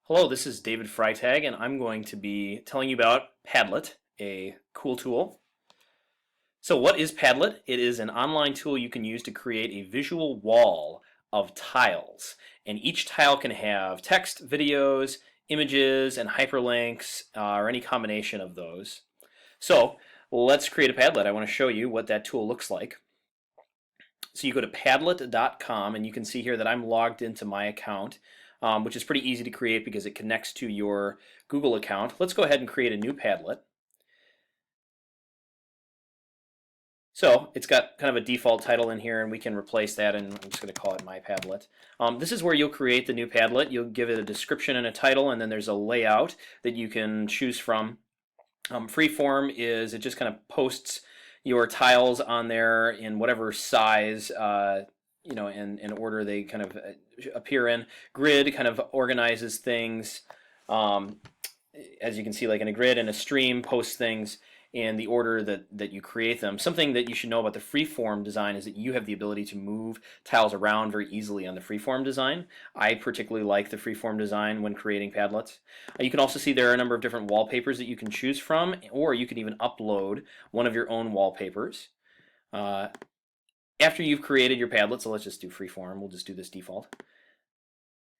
Hello, this is David Freitag, and I'm going to be telling you about Padlet, a cool tool. So what is Padlet? It is an online tool you can use to create a visual wall of tiles. And each tile can have text, videos, images, and hyperlinks, or any combination of those. So let's create a Padlet. I want to show you what that tool looks like. So you go to Padlet.com, and you can see here that I'm logged into my account. Which is pretty easy to create because it connects to your Google account. Let's go ahead and create a new Padlet. So it's got kind of a default title in here, and we can replace that, and I'm just going to call it My Padlet. This is where you'll create the new Padlet. You'll give it a description and a title, and then there's a layout that you can choose from. Freeform is it just kind of posts your tiles on there in whatever size in order they kind of appear in. Grid kind of organizes things, as you can see, like in a grid, and a stream posts things in the order that you create them. Something that you should know about the freeform design is that you have the ability to move tiles around very easily on the freeform design. I particularly like the freeform design when creating Padlets. You can also see there are a number of different wallpapers that you can choose from, or you can even upload one of your own wallpapers. After you've created your Padlet, so let's just do freeform, we'll just do this default.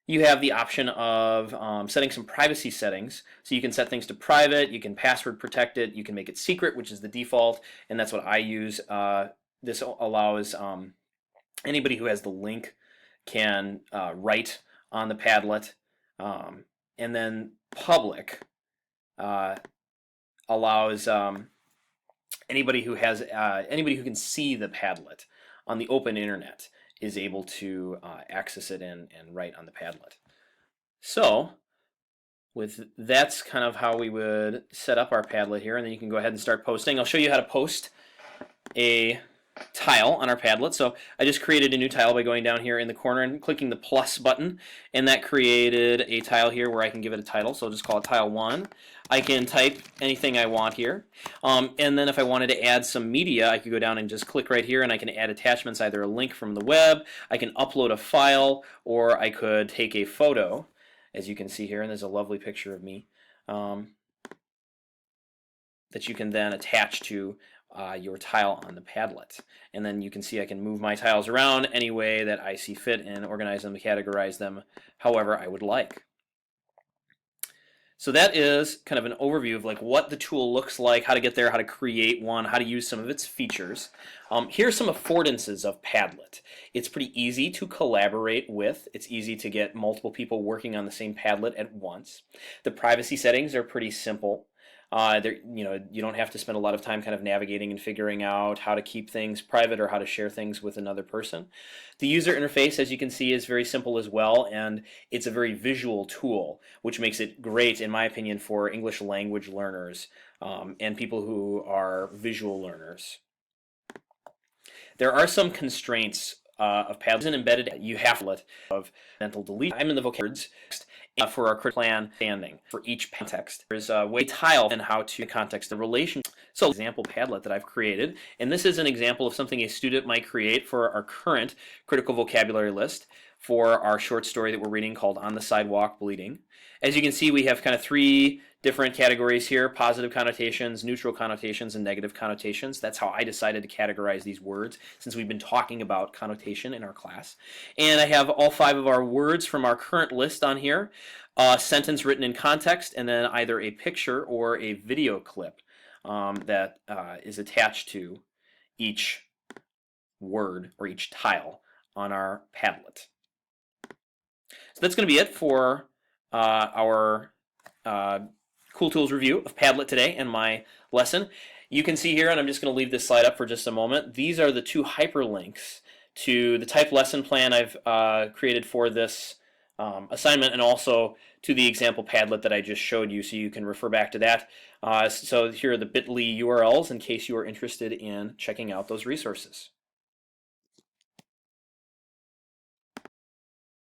You have the option of setting some privacy settings. So you can set things to private, you can password protect it, you can make it secret, which is the default, and that's what I use. This allows anybody who has the link can write on the Padlet. And then public allows anybody who can see the Padlet on the open internet is able to access it and write on the Padlet. So that's kind of how we would set up our Padlet here, and then you can go ahead and start posting. I'll show you how to post a tile on our Padlet. So I just created a new tile by going down here in the corner and clicking the plus button, and that created a tile here where I can give it a title. So I'll just call it tile 1. I can type anything I want here, and then if I wanted to add some media, I could go down and just click right here, and I can add attachments, either a link from the web, I can upload a file, or I could take a photo, as you can see here, and there's a lovely picture of me that you can then attach to your tile on the Padlet. And then you can see I can move my tiles around any way that I see fit and organize them, categorize them however I would like. So that is kind of an overview of like what the tool looks like, how to get there, how to create one, how to use some of its features. Here's some affordances of Padlet. It's pretty easy to collaborate with. It's easy to get multiple people working on the same Padlet at once. The privacy settings are pretty simple. You don't have to spend a lot of time kind of navigating and figuring out how to keep things private or how to share things with another person. The user interface, as you can see, is very simple as well, and it's a very visual tool, which makes it great, in my opinion, for English language learners and people who are visual learners. There are some constraints of Padlet. And embedded, you have to of mental delete. I'm in the vocab for our critical plan standing for each context. There's a way tile and how to context the relation. So example Padlet that I've created, and this is an example of something a student might create for our current critical vocabulary list for our short story that we're reading called On the Sidewalk Bleeding. As you can see, we have kind of 3 different categories here: positive connotations, neutral connotations, and negative connotations. That's how I decided to categorize these words, since we've been talking about connotation in our class. And I have all 5 of our words from our current list on here, a sentence written in context, and then either a picture or a video clip that is attached to each word or each tile on our Padlet. So that's going to be it for our Cool Tools review of Padlet today and my lesson. You can see here, and I'm just going to leave this slide up for just a moment, these are the 2 hyperlinks to the type lesson plan I've created for this assignment, and also to the example Padlet that I just showed you, so you can refer back to that. So here are the bit.ly URLs in case you are interested in checking out those resources.